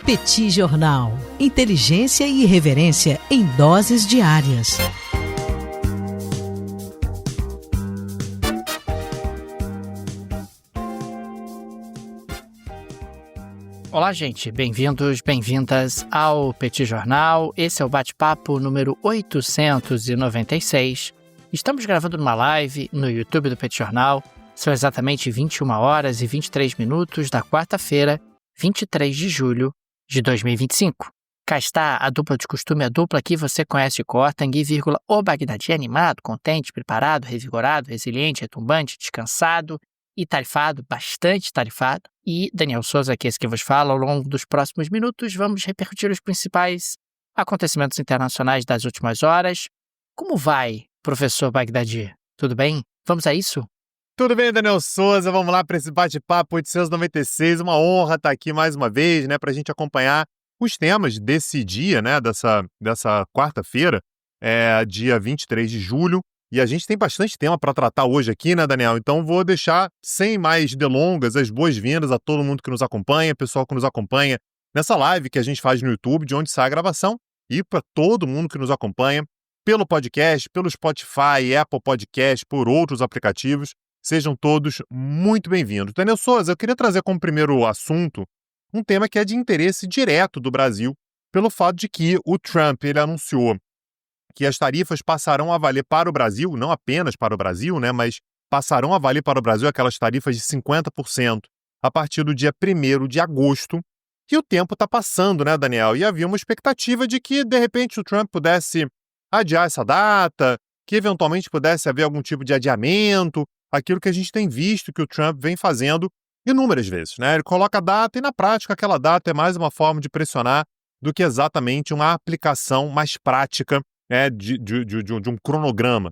Petit Jornal. Inteligência e irreverência em doses diárias. Olá, gente. Bem-vindos, bem-vindas ao Petit Jornal. Esse é o bate-papo número 896. Estamos gravando numa live no YouTube do Petit Jornal. São exatamente 21 horas e 23 minutos da quarta-feira, 23 de julho de 2025. Cá está a dupla de costume, a dupla que você conhece de cor, Tanguy, o Bagdadi, animado, contente, preparado, revigorado, resiliente, retumbante, descansado e tarifado, bastante tarifado. E Daniel Souza, que é esse que vos fala. Ao longo dos próximos minutos, vamos repercutir os principais acontecimentos internacionais das últimas horas. Como vai, professor Bagdadi? Tudo bem? Vamos a isso? Tudo bem, Daniel Souza? Vamos lá para esse bate-papo 896. Uma honra estar aqui mais uma vez, para a gente acompanhar os temas desse dia, dessa quarta-feira, dia 23 de julho. E a gente tem bastante tema para tratar hoje aqui, Daniel? Então vou deixar, sem mais delongas, as boas-vindas a todo mundo que nos acompanha, pessoal que nos acompanha nessa live que a gente faz no YouTube, de onde sai a gravação, e para todo mundo que nos acompanha pelo podcast, pelo Spotify, Apple Podcast, por outros aplicativos. Sejam todos muito bem-vindos. Daniel Souza, eu queria trazer como primeiro assunto um tema que é de interesse direto do Brasil, pelo fato de que o Trump ele anunciou que as tarifas passarão a valer para o Brasil, não apenas para o Brasil, mas passarão a valer para o Brasil aquelas tarifas de 50% a partir do dia 1º de agosto. E o tempo está passando, Daniel? E havia uma expectativa de que, de repente, o Trump pudesse adiar essa data, que eventualmente pudesse haver algum tipo de adiamento, aquilo que a gente tem visto que o Trump vem fazendo inúmeras vezes. Ele coloca a data e, na prática, aquela data é mais uma forma de pressionar do que exatamente uma aplicação mais prática de um cronograma.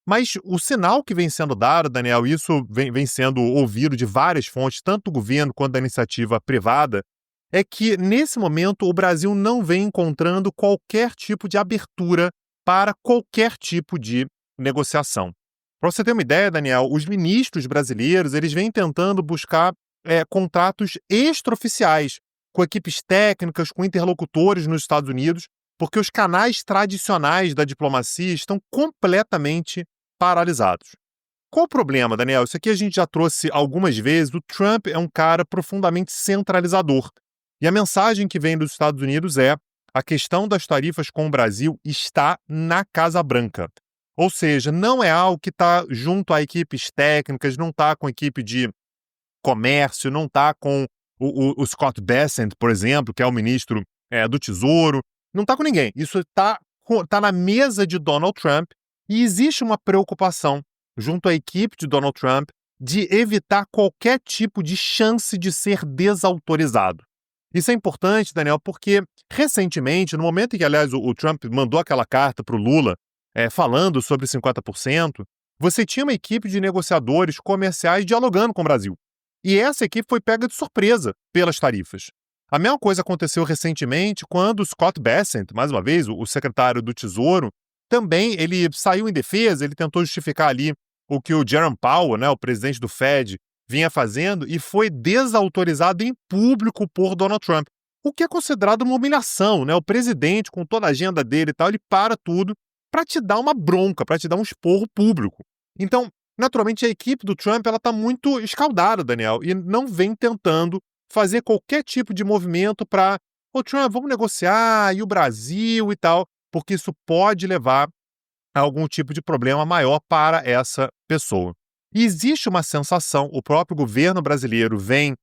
Mas o sinal que vem sendo dado, Daniel, isso vem sendo ouvido de várias fontes, tanto do governo quanto da iniciativa privada, é que, nesse momento, o Brasil não vem encontrando qualquer tipo de abertura para qualquer tipo de negociação. Para você ter uma ideia, Daniel, os ministros brasileiros eles vêm tentando buscar contratos extraoficiais com equipes técnicas, com interlocutores nos Estados Unidos, porque os canais tradicionais da diplomacia estão completamente paralisados. Qual o problema, Daniel? Isso aqui a gente já trouxe algumas vezes. O Trump é um cara profundamente centralizador. E a mensagem que vem dos Estados Unidos é: a questão das tarifas com o Brasil está na Casa Branca. Ou seja, não é algo que está junto a equipes técnicas, não está com a equipe de comércio, não está com o Scott Bessent, por exemplo, que é o ministro do Tesouro, não está com ninguém. Isso está na mesa de Donald Trump e existe uma preocupação junto à equipe de Donald Trump de evitar qualquer tipo de chance de ser desautorizado. Isso é importante, Daniel, porque recentemente, no momento em que, aliás, o Trump mandou aquela carta para o Lula, falando sobre 50%, você tinha uma equipe de negociadores comerciais dialogando com o Brasil. E essa equipe foi pega de surpresa pelas tarifas. A mesma coisa aconteceu recentemente quando o Scott Bessent, mais uma vez, o secretário do Tesouro, também ele saiu em defesa, ele tentou justificar ali o que o Jerome Powell, o presidente do Fed, vinha fazendo e foi desautorizado em público por Donald Trump. O que é considerado uma humilhação, O presidente, com toda a agenda dele e tal, ele para tudo para te dar uma bronca, para te dar um esporro público. Então, naturalmente, a equipe do Trump está muito escaldada, Daniel, e não vem tentando fazer qualquer tipo de movimento para Trump, vamos negociar, e o Brasil e tal, porque isso pode levar a algum tipo de problema maior para essa pessoa. E existe uma sensação, o próprio governo brasileiro vem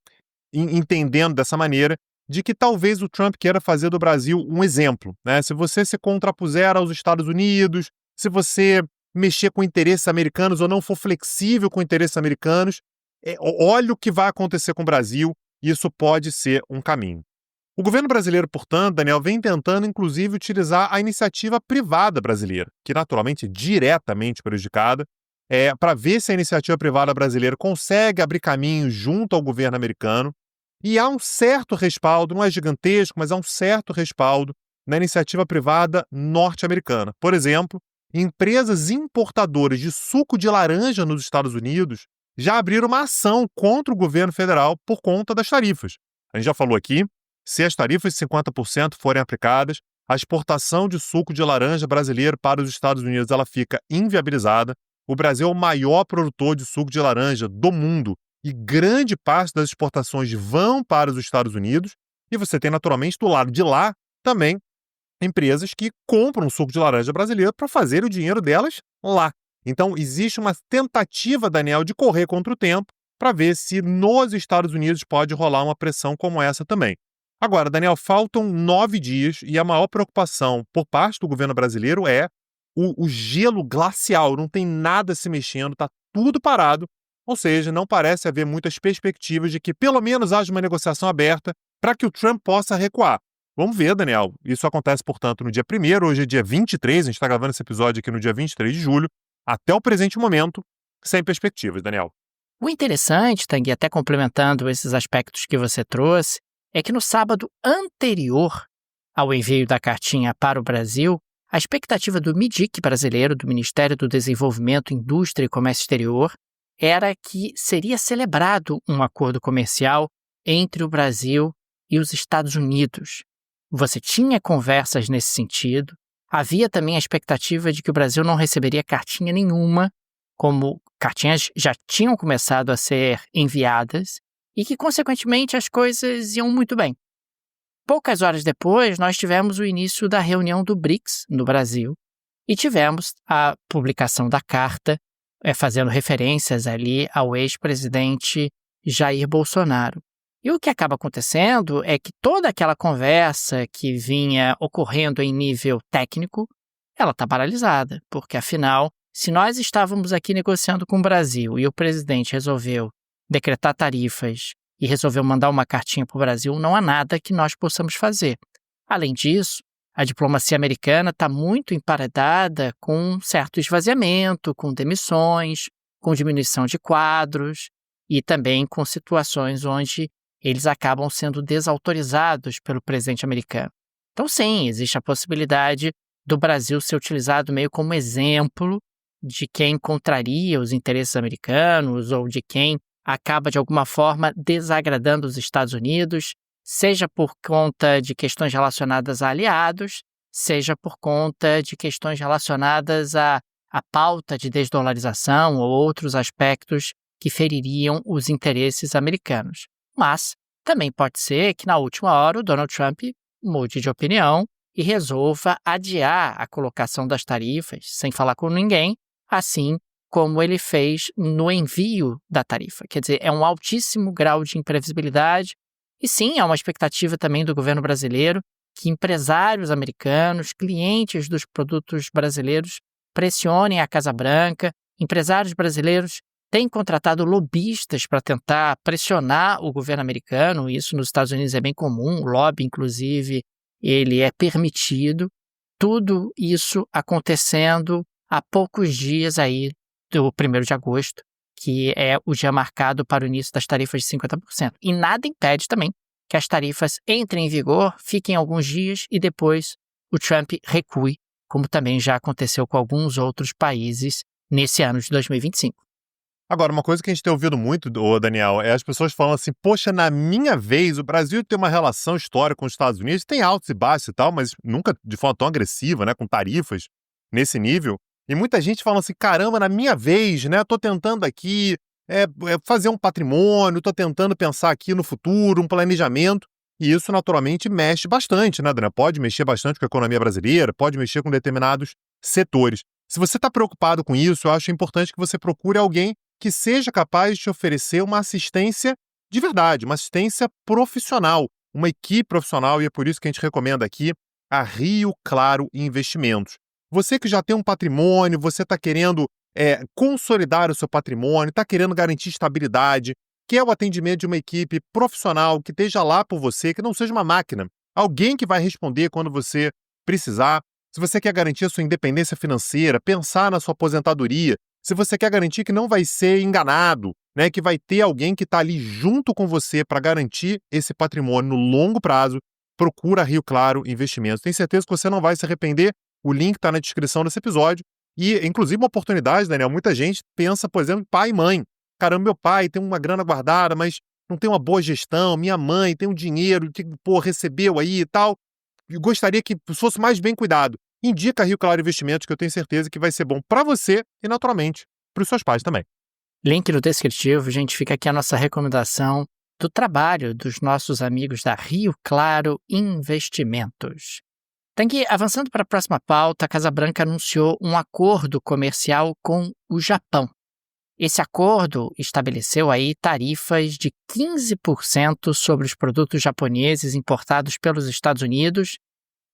entendendo dessa maneira, de que talvez o Trump queira fazer do Brasil um exemplo. Se você se contrapuser aos Estados Unidos, se você mexer com interesses americanos ou não for flexível com interesses americanos, olha o que vai acontecer com o Brasil, e isso pode ser um caminho. O governo brasileiro, portanto, Daniel, vem tentando, inclusive, utilizar a iniciativa privada brasileira, que naturalmente é diretamente prejudicada, para ver se a iniciativa privada brasileira consegue abrir caminho junto ao governo americano. E há um certo respaldo, não é gigantesco, mas há um certo respaldo na iniciativa privada norte-americana. Por exemplo, empresas importadoras de suco de laranja nos Estados Unidos já abriram uma ação contra o governo federal por conta das tarifas. A gente já falou aqui, se as tarifas de 50% forem aplicadas, a exportação de suco de laranja brasileiro para os Estados Unidos ela fica inviabilizada. O Brasil é o maior produtor de suco de laranja do mundo e grande parte das exportações vão para os Estados Unidos. E você tem, naturalmente, do lado de lá também empresas que compram suco de laranja brasileiro para fazer o dinheiro delas lá. Então, existe uma tentativa, Daniel, de correr contra o tempo para ver se nos Estados Unidos pode rolar uma pressão como essa também. Agora, Daniel, faltam 9 dias e a maior preocupação por parte do governo brasileiro é o gelo glacial. Não tem nada se mexendo, está tudo parado. Ou seja, não parece haver muitas perspectivas de que pelo menos haja uma negociação aberta para que o Trump possa recuar. Vamos ver, Daniel. Isso acontece, portanto, no dia 1º, hoje é dia 23, a gente está gravando esse episódio aqui no dia 23 de julho. Até o presente momento, sem perspectivas, Daniel. O interessante, Tanguy, até complementando esses aspectos que você trouxe, é que no sábado anterior ao envio da cartinha para o Brasil, a expectativa do MIDIC brasileiro, do Ministério do Desenvolvimento, Indústria e Comércio Exterior, era que seria celebrado um acordo comercial entre o Brasil e os Estados Unidos. Você tinha conversas nesse sentido. Havia também a expectativa de que o Brasil não receberia cartinha nenhuma, como cartinhas já tinham começado a ser enviadas, e que, consequentemente, as coisas iam muito bem. Poucas horas depois, nós tivemos o início da reunião do BRICS no Brasil e tivemos a publicação da carta, fazendo referências ali ao ex-presidente Jair Bolsonaro. E o que acaba acontecendo é que toda aquela conversa que vinha ocorrendo em nível técnico, ela está paralisada, porque afinal, se nós estávamos aqui negociando com o Brasil e o presidente resolveu decretar tarifas e resolveu mandar uma cartinha para o Brasil, não há nada que nós possamos fazer. Além disso, a diplomacia americana está muito emparedada com certo esvaziamento, com demissões, com diminuição de quadros e também com situações onde eles acabam sendo desautorizados pelo presidente americano. Então, sim, existe a possibilidade do Brasil ser utilizado meio como exemplo de quem contraria os interesses americanos ou de quem acaba, de alguma forma, desagradando os Estados Unidos, seja por conta de questões relacionadas a aliados, seja por conta de questões relacionadas à pauta de desdolarização ou outros aspectos que feririam os interesses americanos. Mas também pode ser que, na última hora, o Donald Trump mude de opinião e resolva adiar a colocação das tarifas sem falar com ninguém, assim como ele fez no envio da tarifa. Quer dizer, é um altíssimo grau de imprevisibilidade. E sim, há uma expectativa também do governo brasileiro que empresários americanos, clientes dos produtos brasileiros, pressionem a Casa Branca. Empresários brasileiros têm contratado lobistas para tentar pressionar o governo americano. Isso nos Estados Unidos é bem comum, o lobby, inclusive, ele é permitido. Tudo isso acontecendo há poucos dias aí do 1º de agosto, que é o dia marcado para o início das tarifas de 50%. E nada impede também que as tarifas entrem em vigor, fiquem alguns dias e depois o Trump recue, como também já aconteceu com alguns outros países nesse ano de 2025. Agora, uma coisa que a gente tem ouvido muito, Daniel, é as pessoas falando assim, poxa, na minha vez, o Brasil tem uma relação histórica com os Estados Unidos, tem altos e baixos e tal, mas nunca de forma tão agressiva, né, com tarifas nesse nível. E muita gente fala assim, caramba, na minha vez, né, tô tentando aqui fazer um patrimônio, tô tentando pensar aqui no futuro, um planejamento, e isso naturalmente mexe bastante, né, Daniel? Pode mexer bastante com a economia brasileira, pode mexer com determinados setores. Se você está preocupado com isso, eu acho importante que você procure alguém que seja capaz de te oferecer uma assistência de verdade, uma assistência profissional, uma equipe profissional, e é por isso que a gente recomenda aqui a Rio Claro Investimentos. Você que já tem um patrimônio, você está querendo consolidar o seu patrimônio, está querendo garantir estabilidade, quer o atendimento de uma equipe profissional que esteja lá por você, que não seja uma máquina, alguém que vai responder quando você precisar. Se você quer garantir a sua independência financeira, pensar na sua aposentadoria, se você quer garantir que não vai ser enganado, né, que vai ter alguém que está ali junto com você para garantir esse patrimônio no longo prazo, procura a Rio Claro Investimentos. Tenho certeza que você não vai se arrepender. O link está na descrição desse episódio. E, inclusive, uma oportunidade, Daniel, muita gente pensa, por exemplo, pai e mãe. Caramba, meu pai tem uma grana guardada, mas não tem uma boa gestão, minha mãe tem um dinheiro que, recebeu aí e tal, e gostaria que fosse mais bem cuidado. Indica a Rio Claro Investimentos, que eu tenho certeza que vai ser bom para você e, naturalmente, para os seus pais também. Link no descritivo, gente, fica aqui a nossa recomendação do trabalho dos nossos amigos da Rio Claro Investimentos. Tanguy, avançando para a próxima pauta, a Casa Branca anunciou um acordo comercial com o Japão. Esse acordo estabeleceu aí tarifas de 15% sobre os produtos japoneses importados pelos Estados Unidos,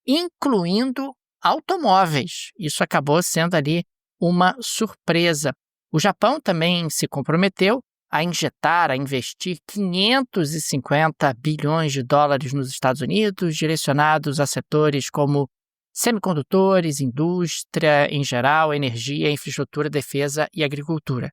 incluindo automóveis. Isso acabou sendo ali uma surpresa. O Japão também se comprometeu a investir 550 bilhões de dólares nos Estados Unidos, direcionados a setores como semicondutores, indústria em geral, energia, infraestrutura, defesa e agricultura.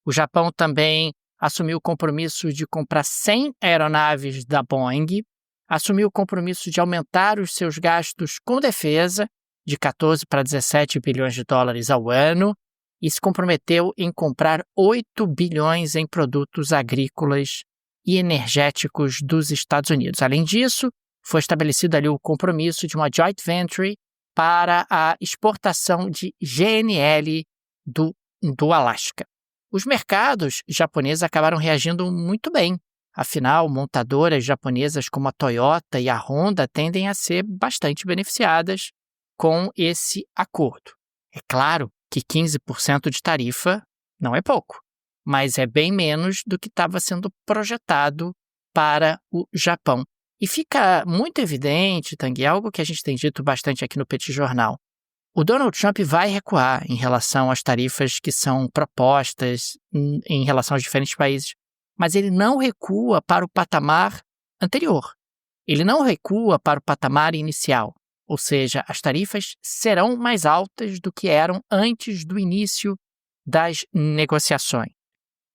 O Japão também assumiu o compromisso de comprar 100 aeronaves da Boeing, assumiu o compromisso de aumentar os seus gastos com defesa de 14 para 17 bilhões de dólares ao ano, e se comprometeu em comprar 8 bilhões em produtos agrícolas e energéticos dos Estados Unidos. Além disso, foi estabelecido ali o compromisso de uma joint venture para a exportação de GNL do Alasca. Os mercados japoneses acabaram reagindo muito bem. Afinal, montadoras japonesas como a Toyota e a Honda tendem a ser bastante beneficiadas com esse acordo. É claro que 15% de tarifa não é pouco, mas é bem menos do que estava sendo projetado para o Japão. E fica muito evidente, Tanguy, algo que a gente tem dito bastante aqui no Petit Jornal. O Donald Trump vai recuar em relação às tarifas que são propostas em relação aos diferentes países, mas ele não recua para o patamar anterior. Ele não recua para o patamar inicial. Ou seja, as tarifas serão mais altas do que eram antes do início das negociações.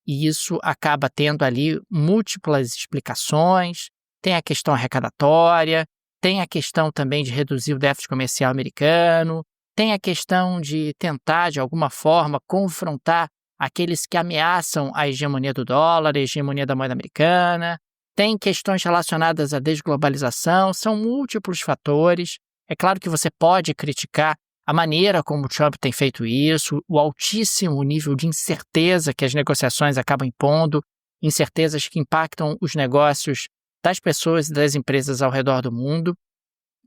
E isso acaba tendo ali múltiplas explicações. Tem a questão arrecadatória, tem a questão também de reduzir o déficit comercial americano, tem a questão de tentar, de alguma forma, confrontar aqueles que ameaçam a hegemonia do dólar, a hegemonia da moeda americana. Tem questões relacionadas à desglobalização, são múltiplos fatores. É claro que você pode criticar a maneira como o Trump tem feito isso, o altíssimo nível de incerteza que as negociações acabam impondo, incertezas que impactam os negócios das pessoas e das empresas ao redor do mundo,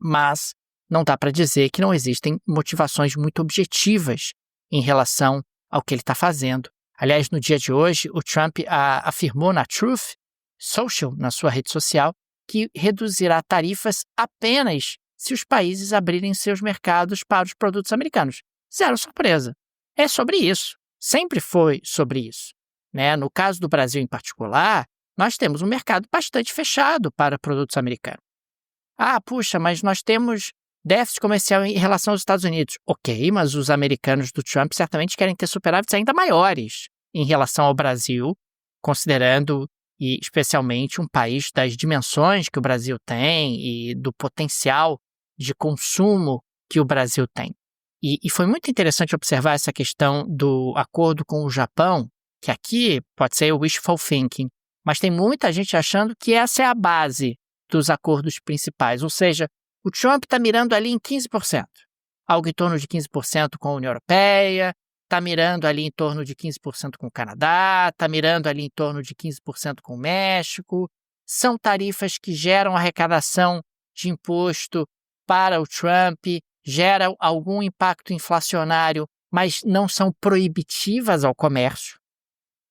mas não dá para dizer que não existem motivações muito objetivas em relação ao que ele está fazendo. Aliás, no dia de hoje, o Trump afirmou na Truth Social, na sua rede social, que reduzirá tarifas apenas se os países abrirem seus mercados para os produtos americanos. Zero surpresa. É sobre isso. Sempre foi sobre isso. Né? No caso do Brasil em particular, nós temos um mercado bastante fechado para produtos americanos. Puxa, mas nós temos déficit comercial em relação aos Estados Unidos. Ok, mas os americanos do Trump certamente querem ter superávites ainda maiores em relação ao Brasil, considerando e especialmente um país das dimensões que o Brasil tem e do potencial de consumo que o Brasil tem. E foi muito interessante observar essa questão do acordo com o Japão, que aqui pode ser wishful thinking, mas tem muita gente achando que essa é a base dos acordos principais, ou seja, o Trump está mirando ali em 15%, algo em torno de 15% com a União Europeia, está mirando ali em torno de 15% com o Canadá, está mirando ali em torno de 15% com o México. São tarifas que geram arrecadação de imposto para o Trump, geram algum impacto inflacionário, mas não são proibitivas ao comércio.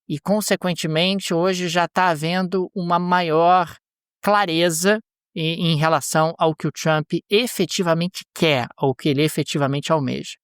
E, consequentemente, hoje já está havendo uma maior clareza em relação ao que o Trump efetivamente quer, ou que ele efetivamente almeja.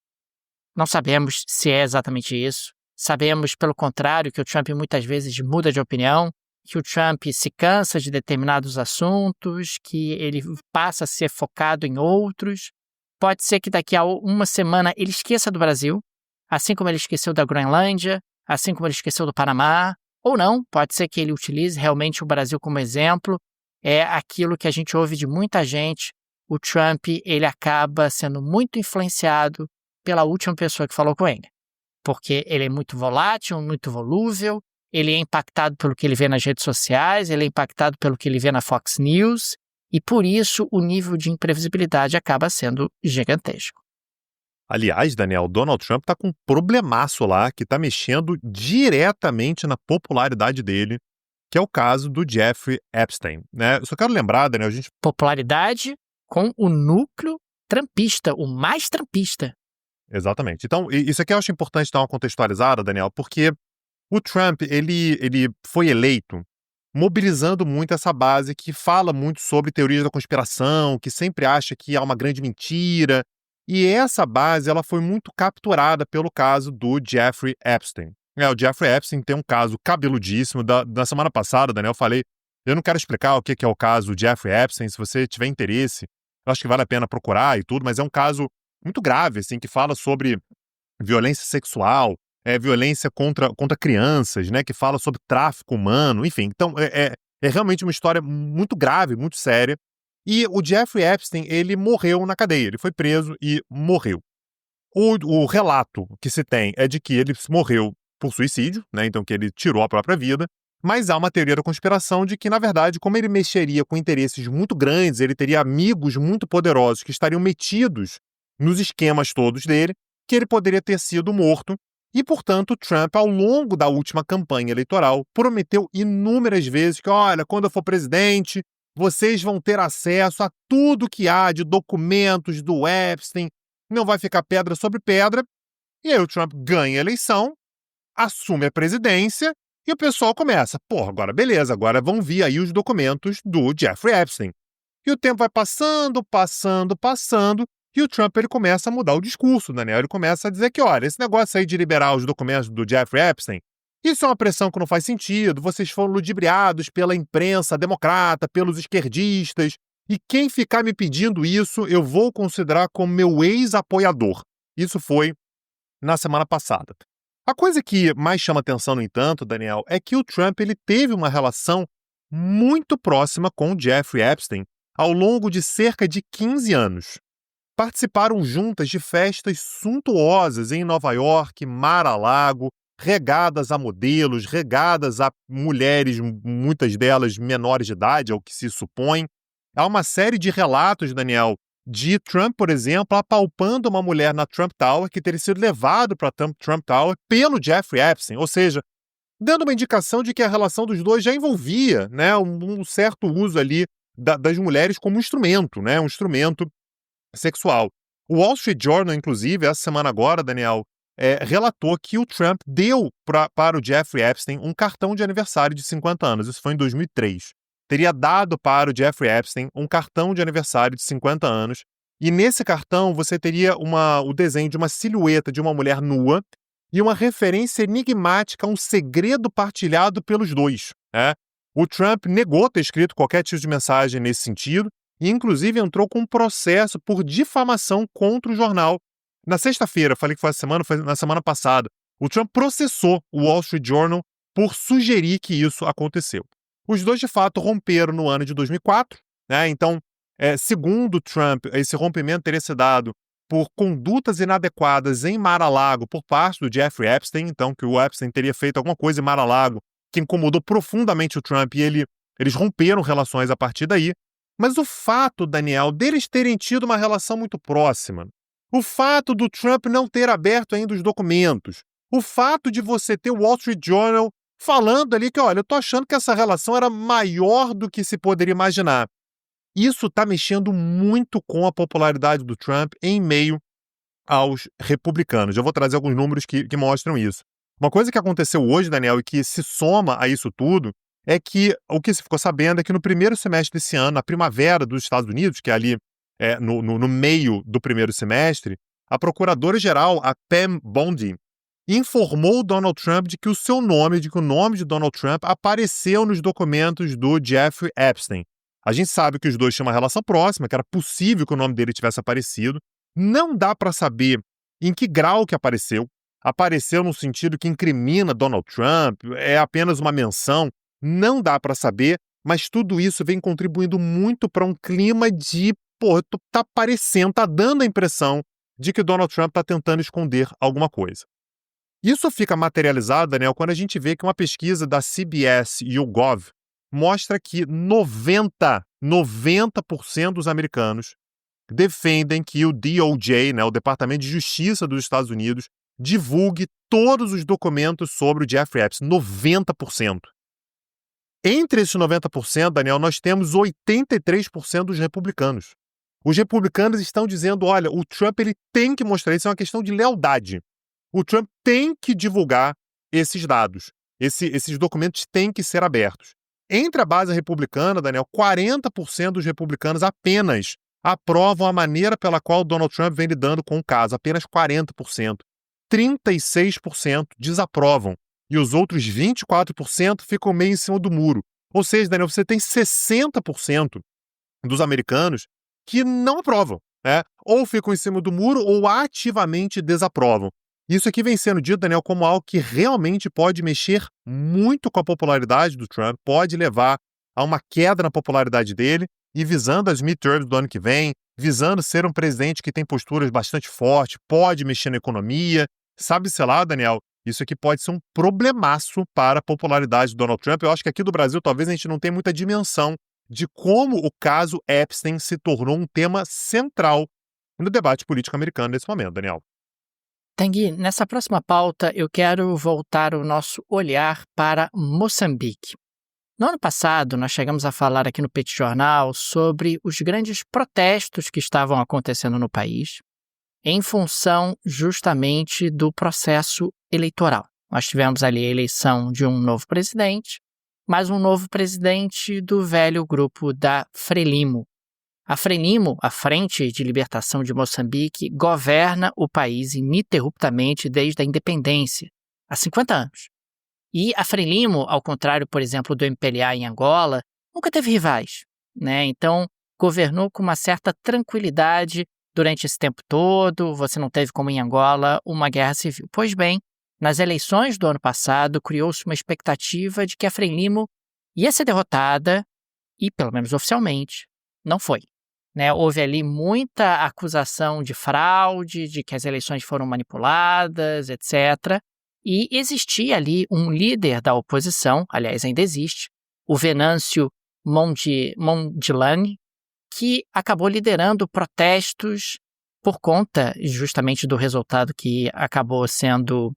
Não sabemos se é exatamente isso. Sabemos, pelo contrário, que o Trump muitas vezes muda de opinião, que o Trump se cansa de determinados assuntos, que ele passa a ser focado em outros. Pode ser que daqui a uma semana ele esqueça do Brasil, assim como ele esqueceu da Groenlândia, assim como ele esqueceu do Panamá, ou não, pode ser que ele utilize realmente o Brasil como exemplo. É aquilo que a gente ouve de muita gente. O Trump, ele acaba sendo muito influenciado pela última pessoa que falou com ele, porque ele é muito volátil, muito volúvel, ele é impactado pelo que ele vê nas redes sociais, ele é impactado pelo que ele vê na Fox News, e por isso o nível de imprevisibilidade acaba sendo gigantesco. Aliás, Daniel, Donald Trump está com um problemaço lá que está mexendo diretamente na popularidade dele, que é o caso do Jeffrey Epstein, né? Eu só quero lembrar, Daniel, a gente... Popularidade com o núcleo trumpista, o mais trumpista. Exatamente. Então, isso aqui eu acho importante dar uma contextualizada, Daniel, porque o Trump, ele foi eleito mobilizando muito essa base que fala muito sobre teorias da conspiração, que sempre acha que há uma grande mentira. E essa base, ela foi muito capturada pelo caso do Jeffrey Epstein. O Jeffrey Epstein tem um caso cabeludíssimo. Da semana passada, Daniel, eu falei, eu não quero explicar o que é o caso do Jeffrey Epstein, se você tiver interesse, eu acho que vale a pena procurar e tudo, mas é um caso muito grave, assim, que fala sobre violência sexual, violência contra crianças, né, que fala sobre tráfico humano, enfim. Então, é realmente uma história muito grave, muito séria. E o Jeffrey Epstein, ele morreu na cadeia, ele foi preso e morreu. O relato que se tem é de que ele morreu por suicídio, né, então que ele tirou a própria vida, mas há uma teoria da conspiração de que, na verdade, como ele mexeria com interesses muito grandes, ele teria amigos muito poderosos que estariam metidos nos esquemas todos dele, que ele poderia ter sido morto. E, portanto, Trump, ao longo da última campanha eleitoral, prometeu inúmeras vezes que, olha, quando eu for presidente, vocês vão ter acesso a tudo que há de documentos do Epstein, não vai ficar pedra sobre pedra. E aí o Trump ganha a eleição, assume a presidência e o pessoal começa, agora beleza, agora vão vir aí os documentos do Jeffrey Epstein. E o tempo vai passando, e o Trump ele começa a mudar o discurso, Daniel. Ele começa a dizer que, olha, esse negócio aí de liberar os documentos do Jeffrey Epstein, isso é uma pressão que não faz sentido, vocês foram ludibriados pela imprensa democrata, pelos esquerdistas, e quem ficar me pedindo isso, eu vou considerar como meu ex-apoiador. Isso foi na semana passada. A coisa que mais chama atenção, no entanto, Daniel, é que o Trump ele teve uma relação muito próxima com o Jeffrey Epstein ao longo de cerca de 15 anos. Participaram juntas de festas suntuosas em Nova York, Mar-a-Lago, regadas a modelos, regadas a mulheres, muitas delas menores de idade, ao que se supõe. Há uma série de relatos, Daniel, de Trump, por exemplo, apalpando uma mulher na Trump Tower que teria sido levado para a Trump Tower pelo Jeffrey Epstein, ou seja, dando uma indicação de que a relação dos dois já envolvia, né, um certo uso ali das mulheres como instrumento, né, um instrumento sexual. O Wall Street Journal, inclusive, essa semana agora, Daniel, relatou que o Trump deu para o Jeffrey Epstein um cartão de aniversário de 50 anos. Isso foi em 2003. Teria dado para o Jeffrey Epstein um cartão de aniversário de 50 anos. E nesse cartão você teria o desenho de uma silhueta de uma mulher nua e uma referência enigmática a um segredo partilhado pelos dois. O Trump negou ter escrito qualquer tipo de mensagem nesse sentido e, inclusive, entrou com um processo por difamação contra o jornal. Na sexta-feira, falei que foi na semana passada, o Trump processou o Wall Street Journal por sugerir que isso aconteceu. Os dois, de fato, romperam no ano de 2004, né? Então, segundo Trump, esse rompimento teria se dado por condutas inadequadas em Mar-a-Lago por parte do Jeffrey Epstein, então que o Epstein teria feito alguma coisa em Mar-a-Lago que incomodou profundamente o Trump e eles romperam relações a partir daí. Mas o fato, Daniel, deles terem tido uma relação muito próxima, o fato do Trump não ter aberto ainda os documentos, o fato de você ter o Wall Street Journal falando ali que, olha, eu tô achando que essa relação era maior do que se poderia imaginar. Isso está mexendo muito com a popularidade do Trump em meio aos republicanos. Eu vou trazer alguns números que mostram isso. Uma coisa que aconteceu hoje, Daniel, e que se soma a isso tudo, é que o que se ficou sabendo é que no primeiro semestre desse ano, na primavera dos Estados Unidos, que é ali no meio do primeiro semestre, a procuradora-geral, a Pam Bondi, informou o Donald Trump de que o nome de Donald Trump apareceu nos documentos do Jeffrey Epstein. A gente sabe que os dois tinham uma relação próxima, que era possível que o nome dele tivesse aparecido. Não dá para saber em que grau que apareceu. Apareceu no sentido que incrimina Donald Trump, é apenas uma menção. Não dá para saber, mas tudo isso vem contribuindo muito para um clima de, tá dando a impressão de que Donald Trump está tentando esconder alguma coisa. Isso fica materializado, Daniel, quando a gente vê que uma pesquisa da CBS YouGov mostra que 90% dos americanos defendem que o DOJ, né, o Departamento de Justiça dos Estados Unidos, divulgue todos os documentos sobre o Jeffrey Epstein. 90%. Entre esses 90%, Daniel, nós temos 83% dos republicanos. Os republicanos estão dizendo, olha, o Trump ele tem que mostrar, isso é uma questão de lealdade. O Trump tem que divulgar esses dados. Esses documentos têm que ser abertos. Entre a base republicana, Daniel, 40% dos republicanos apenas aprovam a maneira pela qual o Donald Trump vem lidando com o caso. Apenas 40%. 36% desaprovam. E os outros 24% ficam meio em cima do muro. Ou seja, Daniel, você tem 60% dos americanos que não aprovam, né? Ou ficam em cima do muro ou ativamente desaprovam. Isso aqui vem sendo dito, Daniel, como algo que realmente pode mexer muito com a popularidade do Trump, pode levar a uma queda na popularidade dele e visando as midterms do ano que vem, visando ser um presidente que tem posturas bastante fortes, pode mexer na economia. Sabe-se lá, Daniel, isso aqui pode ser um problemaço para a popularidade do Donald Trump. Eu acho que aqui do Brasil talvez a gente não tenha muita dimensão de como o caso Epstein se tornou um tema central no debate político americano nesse momento, Daniel. Tanguy, nessa próxima pauta eu quero voltar o nosso olhar para Moçambique. No ano passado, nós chegamos a falar aqui no Petit Jornal sobre os grandes protestos que estavam acontecendo no país em função justamente do processo eleitoral. Nós tivemos ali a eleição de um novo presidente, mas um novo presidente do velho grupo da Frelimo. A Frelimo, a Frente de Libertação de Moçambique, governa o país ininterruptamente desde a independência, há 50 anos. E a Frelimo, ao contrário, por exemplo, do MPLA em Angola, nunca teve rivais, né? Então, governou com uma certa tranquilidade durante esse tempo todo. Você não teve, como em Angola, uma guerra civil. Pois bem, nas eleições do ano passado, criou-se uma expectativa de que a Frelimo ia ser derrotada e, pelo menos oficialmente, não foi. Né? Houve ali muita acusação de fraude, de que as eleições foram manipuladas, etc., e existia ali um líder da oposição, aliás, ainda existe, o Venâncio Mondlane, que acabou liderando protestos por conta justamente do resultado que acabou sendo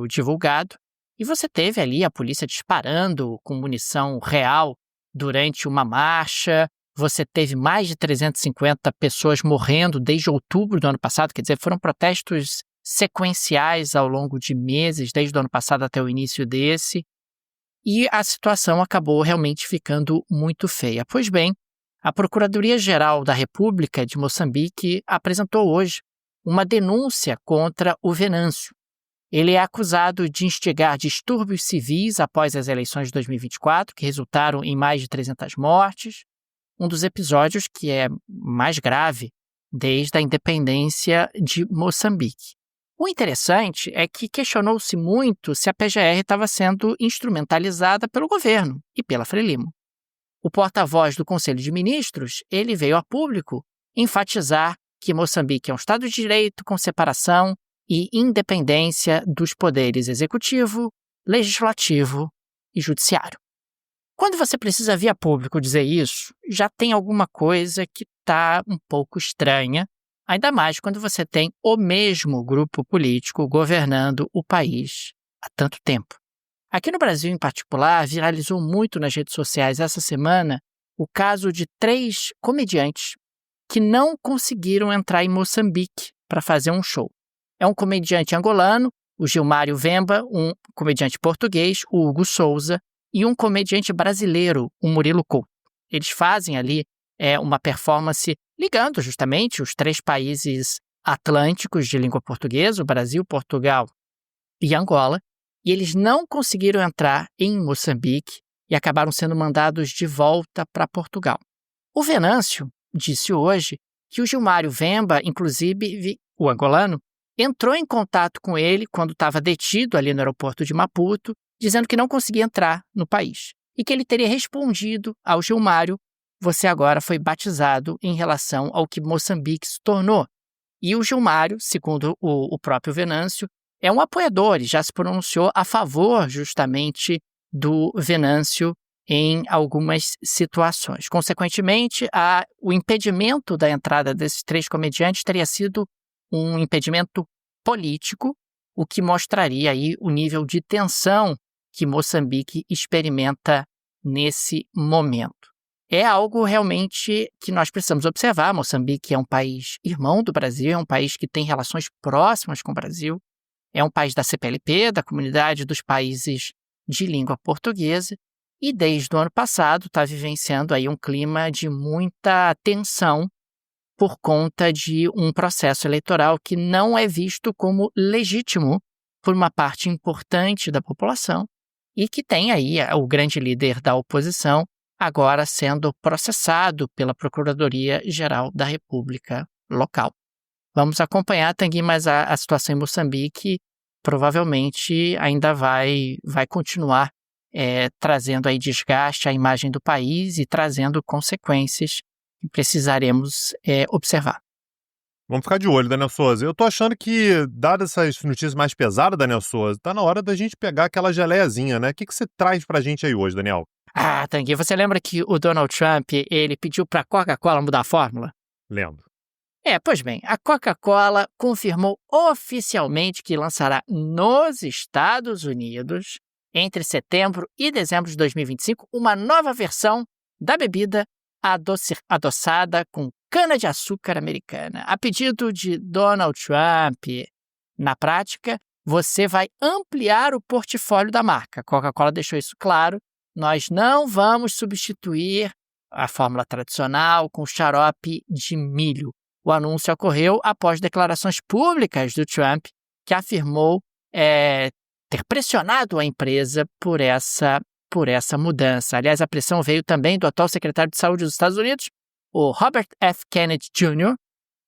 divulgado. E você teve ali a polícia disparando com munição real durante uma marcha. Você teve mais de 350 pessoas morrendo desde outubro do ano passado, quer dizer, foram protestos sequenciais ao longo de meses, desde o ano passado até o início desse, e a situação acabou realmente ficando muito feia. Pois bem, a Procuradoria-Geral da República de Moçambique apresentou hoje uma denúncia contra o Venâncio. Ele é acusado de instigar distúrbios civis após as eleições de 2024, que resultaram em mais de 300 mortes, um dos episódios que é mais grave desde a independência de Moçambique. O interessante é que questionou-se muito se a PGR estava sendo instrumentalizada pelo governo e pela Frelimo. O porta-voz do Conselho de Ministros, ele veio a público enfatizar que Moçambique é um Estado de Direito com separação e independência dos poderes executivo, legislativo e judiciário. Quando você precisa vir a público dizer isso, já tem alguma coisa que está um pouco estranha, ainda mais quando você tem o mesmo grupo político governando o país há tanto tempo. Aqui no Brasil, em particular, viralizou muito nas redes sociais essa semana o caso de 3 comediantes que não conseguiram entrar em Moçambique para fazer um show. É um comediante angolano, o Gilmário Vemba, um comediante português, o Hugo Souza, e um comediante brasileiro, o Murilo Couto. Eles fazem ali uma performance ligando justamente os 3 países atlânticos de língua portuguesa, o Brasil, Portugal e Angola, e eles não conseguiram entrar em Moçambique e acabaram sendo mandados de volta para Portugal. O Venâncio disse hoje que o Gilmário Vemba, inclusive o angolano, entrou em contato com ele quando estava detido ali no aeroporto de Maputo, dizendo que não conseguia entrar no país e que ele teria respondido ao Gilmário: você agora foi batizado em relação ao que Moçambique se tornou. E o Gilmário, segundo o próprio Venâncio, é um apoiador e já se pronunciou a favor justamente do Venâncio em algumas situações. Consequentemente, o impedimento da entrada desses 3 comediantes teria sido um impedimento político, o que mostraria aí o nível de tensão que Moçambique experimenta nesse momento. É algo realmente que nós precisamos observar. Moçambique é um país irmão do Brasil, é um país que tem relações próximas com o Brasil, é um país da CPLP, da Comunidade dos Países de Língua Portuguesa, e desde o ano passado está vivenciando aí um clima de muita tensão por conta de um processo eleitoral que não é visto como legítimo por uma parte importante da população e que tem aí o grande líder da oposição agora sendo processado pela Procuradoria-Geral da República local. Vamos acompanhar, Tanguy, mas a situação em Moçambique provavelmente ainda vai continuar trazendo aí desgaste à imagem do país e trazendo consequências que precisaremos observar. Vamos ficar de olho, Daniel Souza. Eu tô achando que, dadas essas notícias mais pesadas, Daniel Souza, tá na hora da gente pegar aquela geleiazinha, né? O que você traz pra gente aí hoje, Daniel? Tanguy, você lembra que o Donald Trump, ele pediu pra Coca-Cola mudar a fórmula? Lembro. Pois bem, a Coca-Cola confirmou oficialmente que lançará nos Estados Unidos, entre setembro e dezembro de 2025, uma nova versão da bebida adoçada com cana-de-açúcar americana. A pedido de Donald Trump, na prática, você vai ampliar o portfólio da marca. A Coca-Cola deixou isso claro. Nós não vamos substituir a fórmula tradicional com xarope de milho. O anúncio ocorreu após declarações públicas do Trump, que afirmou ter pressionado a empresa por essa mudança. Aliás, a pressão veio também do atual secretário de Saúde dos Estados Unidos, o Robert F. Kennedy Jr.,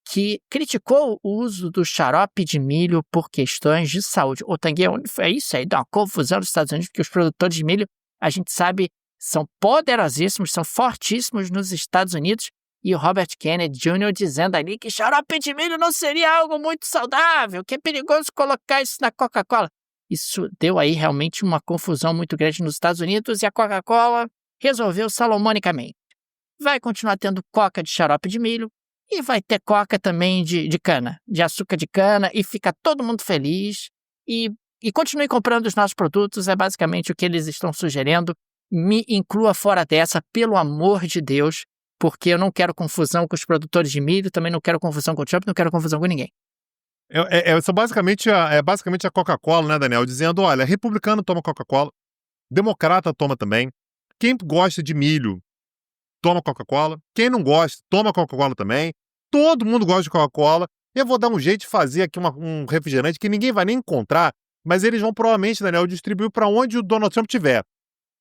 que criticou o uso do xarope de milho por questões de saúde. Tanguy, é isso aí, dá uma confusão nos Estados Unidos, porque os produtores de milho, a gente sabe, são poderosíssimos, são fortíssimos nos Estados Unidos, e o Robert Kennedy Jr. dizendo ali que xarope de milho não seria algo muito saudável, que é perigoso colocar isso na Coca-Cola. Isso deu aí realmente uma confusão muito grande nos Estados Unidos e a Coca-Cola resolveu salomonicamente. Vai continuar tendo coca de xarope de milho e vai ter coca também de cana, de açúcar de cana, e fica todo mundo feliz. E continue comprando os nossos produtos, é basicamente o que eles estão sugerindo. Me inclua fora dessa, pelo amor de Deus, porque eu não quero confusão com os produtores de milho, também não quero confusão com o Trump, não quero confusão com ninguém. Basicamente a Coca-Cola, né, Daniel? Dizendo, olha, republicano toma Coca-Cola, democrata toma também, quem gosta de milho toma Coca-Cola, quem não gosta toma Coca-Cola também, todo mundo gosta de Coca-Cola. Eu vou dar um jeito de fazer aqui um refrigerante que ninguém vai nem encontrar, mas eles vão provavelmente, Daniel, distribuir para onde o Donald Trump tiver.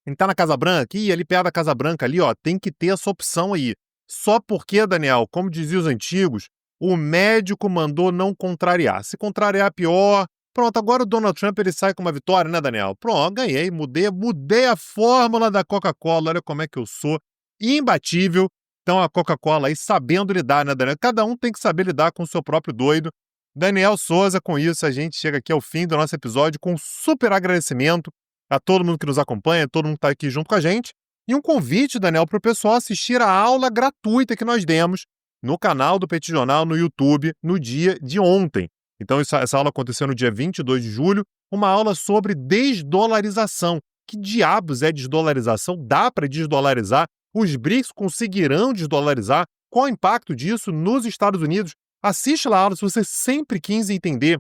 Ele tá na Casa Branca, ali perto da Casa Branca, ali, ó, tem que ter essa opção aí. Só porque, Daniel, como diziam os antigos, o médico mandou não contrariar. Se contrariar, pior. Pronto, agora o Donald Trump ele sai com uma vitória, né, Daniel? Pronto, ganhei, mudei a fórmula da Coca-Cola. Olha como é que eu sou imbatível. Então a Coca-Cola aí sabendo lidar, né, Daniel? Cada um tem que saber lidar com o seu próprio doido. Daniel Souza, com isso a gente chega aqui ao fim do nosso episódio com um super agradecimento a todo mundo que nos acompanha, todo mundo que está aqui junto com a gente. E um convite, Daniel, para o pessoal assistir a aula gratuita que nós demos no canal do Petit Jornal no YouTube no dia de ontem. Então essa aula aconteceu no dia 22 de julho, uma aula sobre desdolarização. Que diabos é desdolarização? Dá para desdolarizar? Os BRICS conseguirão desdolarizar? Qual o impacto disso nos Estados Unidos? Assiste lá a aula se você sempre quis entender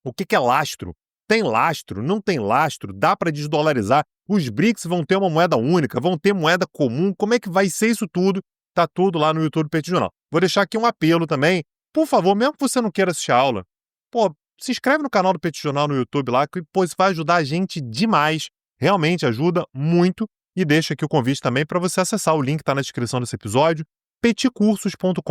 o que é lastro. Tem lastro? Não tem lastro? Dá para desdolarizar? Os BRICS vão ter uma moeda única? Vão ter moeda comum? Como é que vai ser isso tudo? Tá tudo lá no YouTube do Petit Jornal. Vou deixar aqui um apelo também. Por favor, mesmo que você não queira assistir a aula, se inscreve no canal do Petit Jornal no YouTube lá, que isso vai ajudar a gente demais. Realmente ajuda muito. E deixa aqui o convite também para você acessar o link que está na descrição desse episódio, petcursos.com.br,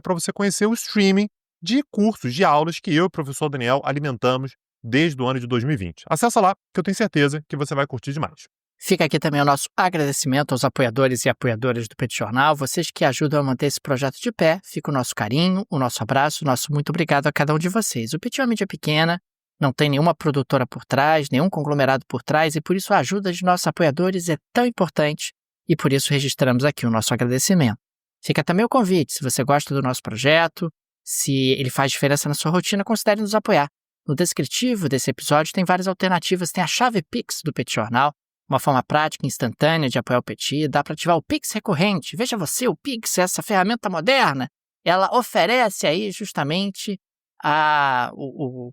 para você conhecer o streaming de cursos, de aulas que eu e o professor Daniel alimentamos desde o ano de 2020. Acessa lá, que eu tenho certeza que você vai curtir demais. Fica aqui também o nosso agradecimento aos apoiadores e apoiadoras do Petit Jornal, vocês que ajudam a manter esse projeto de pé. Fica o nosso carinho, o nosso abraço, o nosso muito obrigado a cada um de vocês. O Petit é uma mídia pequena, não tem nenhuma produtora por trás, nenhum conglomerado por trás, e por isso a ajuda de nossos apoiadores é tão importante e por isso registramos aqui o nosso agradecimento. Fica também o convite, se você gosta do nosso projeto, se ele faz diferença na sua rotina, considere nos apoiar. No descritivo desse episódio tem várias alternativas, tem a chave Pix do Petit Jornal, uma forma prática e instantânea de apoiar o Petit, dá para ativar o Pix recorrente. Veja você, o Pix, essa ferramenta moderna, ela oferece aí justamente o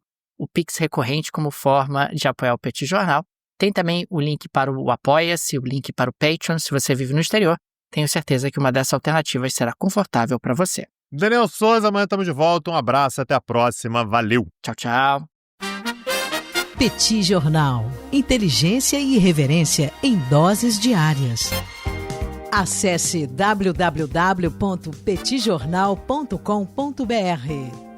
Pix recorrente como forma de apoiar o Petit Jornal. Tem também o link para o Apoia-se, o link para o Patreon, se você vive no exterior. Tenho certeza que uma dessas alternativas será confortável para você. Daniel Souza, amanhã estamos de volta. Um abraço, até a próxima. Valeu. Tchau, tchau. Petit Jornal. Inteligência e irreverência em doses diárias. Acesse www.petitjornal.com.br.